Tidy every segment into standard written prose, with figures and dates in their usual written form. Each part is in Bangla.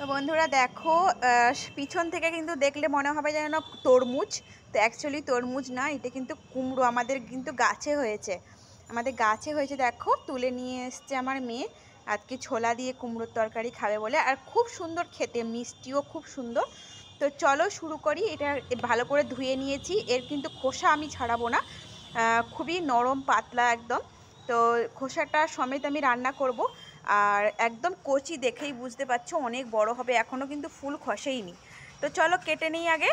তো বন্ধুরা দেখো, পিছন থেকে কিন্তু দেখলে মনে হবে যেন তরমুজ, তো অ্যাকচুয়ালি তরমুজ না, এটা কিন্তু কুমড়ো। আমাদের কিন্তু গাছে হয়েছে, দেখো তুলে নিয়ে এসছে আমার মেয়ে। আজকে ছোলা দিয়ে কুমড়োর তরকারি খাবে বলে, আর খুব সুন্দর খেতে, মিষ্টিও খুব সুন্দর। তো চলো শুরু করি। এটা ভালো করে ধুয়ে নিয়েছি, এর কিন্তু খোসা আমি ছাড়াবো না, খুবই নরম পাতলা একদম। তো খোসাটা সমেত আমি রান্না করব। আর একদম কচি, দেখেই বুঝতে পারছো অনেক বড় হবে, এখনও কিন্তু ফুল খসেইনি। তো চলো কেটে নিই আগে।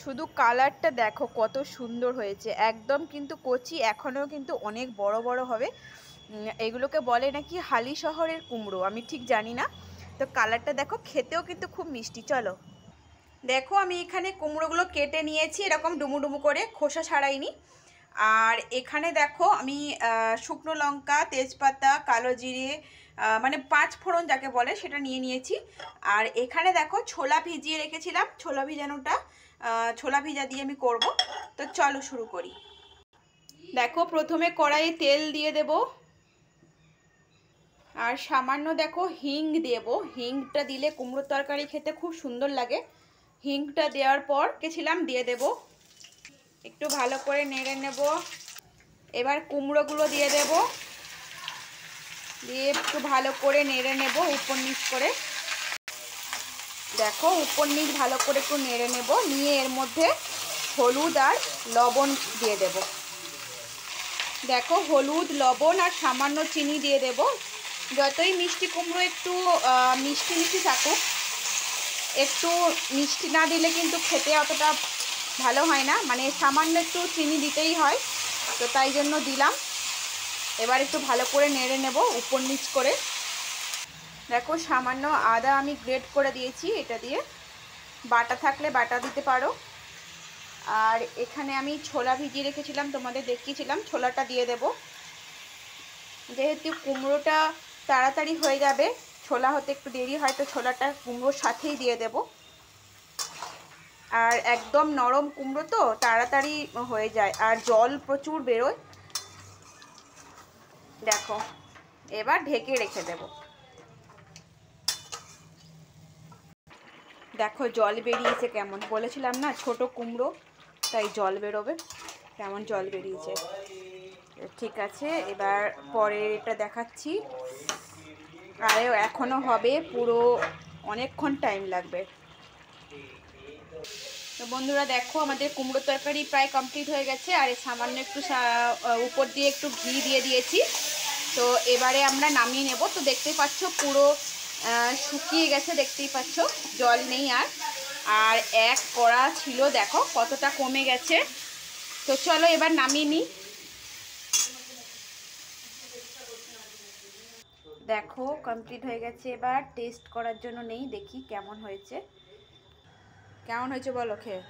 শুধু কালারটা দেখো কত সুন্দর হয়েছে, একদম কিন্তু কচি, এখনও কিন্তু অনেক বড় বড় হবে। এগুলোকে বলে নাকি হালি শহরের কুমড়ো, আমি ঠিক জানি না। তো কালারটা দেখো, খেতেও কিন্তু খুব মিষ্টি। চলো দেখো, আমি এখানে কুমড়োগুলো কেটে নিয়েছি এরকম ডুমু ডুমু করে, খোসা ছাড়াইনি। আর এখানে দেখো আমি শুকনো লঙ্কা, তেজপাতা, কালো জিরে, মানে 5 ফোড়ন যাকে বলে সেটা নিয়ে নিয়েছি। আর এখানে দেখো ছোলা ভিজিয়ে রেখেছিলাম, ছোলা ভিজানোটা, ছোলা ভিজা দিয়ে আমি করব। তো চলো শুরু করি। দেখো প্রথমে কড়াইয়ে তেল দিয়ে দেব, আর সামান্য দেখো হিং দেব। হিংটা দিলে কুমড়োর তরকারি খেতে খুব সুন্দর লাগে। হিংটা দেওয়ার পর গেছিলাম দিয়ে দেব, একটু ভালো করে নেড়ে নেব। এবার কুমড়োগুলো দিয়ে দেব, দিয়ে একটু ভালো করে নেড়ে নেব উপর নিচ করে। দেখো উপর নিচ ভালো করে একটু নেড়ে নেব, নিয়ে এর মধ্যে হলুদ আর লবণ দিয়ে দেব। দেখো হলুদ, লবণ আর সামান্য চিনি দিয়ে দেব। যতই মিষ্টি কুমড়ো একটু মিষ্টি মিষ্টি থাকুক, একটু মিষ্টি না দিলে কিন্তু খেতে অতটা ভালো হয় না, মানে সামান্য একটু চিনি দিতেই হয়, তো তাই জন্য দিলাম। এবার একটু ভালো করে নেড়ে নেব উপর নিচ করে। দেখো সামান্য আদা আমি গ্রেট করে দিয়েছি, এটা দিয়ে বাটা থাকলে বাটা দিতে পারো। আর এখানে আমি ছোলা ভিজিয়ে রেখেছিলাম, তোমাদের দেখিয়েছিলাম, ছোলাটা দিয়ে দেব। যেহেতু কুমড়োটা তাড়াতাড়ি হয়ে যাবে, ছোলা হতে একটু দেরি হয়, তো ছোলাটা কুমড়োর সাথেই দিয়ে দেব। আর একদম নরম কুমড়ো তো তাড়াতাড়ি হয়ে যায়, আর জল প্রচুর বেরোয়। দেখো এবার ঢেকে রেখে দেব। দেখো জল বেরিয়েছে কেমন, বলেছিলাম না ছোট কুমড়ো তাই জল বেরোবে, কেমন জল বেরিয়েছে। ঠিক আছে, এবার পরে এটা দেখাচ্ছি। আরে এখনো হবে, পুরো অনেকক্ষণ টাইম লাগবে। তো বন্ধুরা দেখো আমাদের কুমড়ো তরকারি প্রায় কমপ্লিট হয়ে গেছে, আর সামান্য একটু উপর দিয়ে একটু ঘি দিয়ে দিয়েছি। তো এবারে আমরা নামিয়ে নেব। তো দেখতেই পাচ্ছ পুরো শুকিয়ে গেছে, দেখতেই পাচ্ছ জল নেই আর। আর এক কড়া ছিল, দেখো কতটা কমে গেছে। তো চলো এবার নামিয়ে নিই। দেখো কমপ্লিট হয়ে গেছে, এবার টেস্ট করার জন্য নেই, দেখি কেমন হয়েছে। কেমন হয়েছে বলো খেয়ে?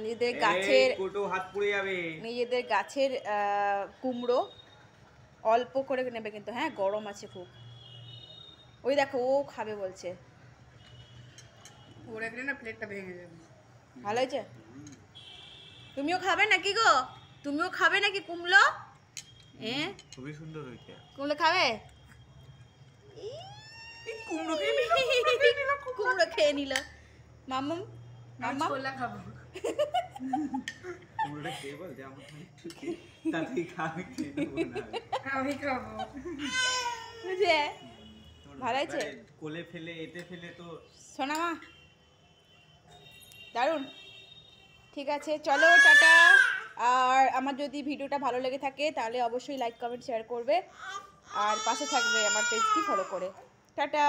নিজেদের গাছের হাত পুড়ে যাবে। নিজেদের গাছের কুমড়ো, অল্প করে নেবে কিন্তু, হ্যাঁ গরম আছে খুব। ওই দেখো ও খাবে বলছে, ওরা গেলে না প্লেটটা ভেঙে যাবে। ভালো হয়েছে? তুমিও খাবে নাকি গো? তুমিও খাবে নাকি কুমড়ো? হ্যাঁ খুবই সুন্দর হয়েছে। কুমড়ো খাবে? কুমড়ো খেয়ে নিল মাম্মাম। মাম্মাম ছোলা খাবো। কুমড়োটা খেয়ে বল যে আমার একটু তাতেই খাবে, খেয়ে নেবো না। আমি খাবো। বুঝে ভালো হয়েছে? কোলে ফেলে এতে ফেলে তো শোনা মা, দারুণ। ঠিক আছে চলো টাটা। আর আমার যদি ভিডিওটা ভালো লেগে থাকে তাহলে অবশ্যই লাইক কমেন্ট শেয়ার করবে, আর পাশে থাকবে আমার পেজটি ফলো করে। টাটা।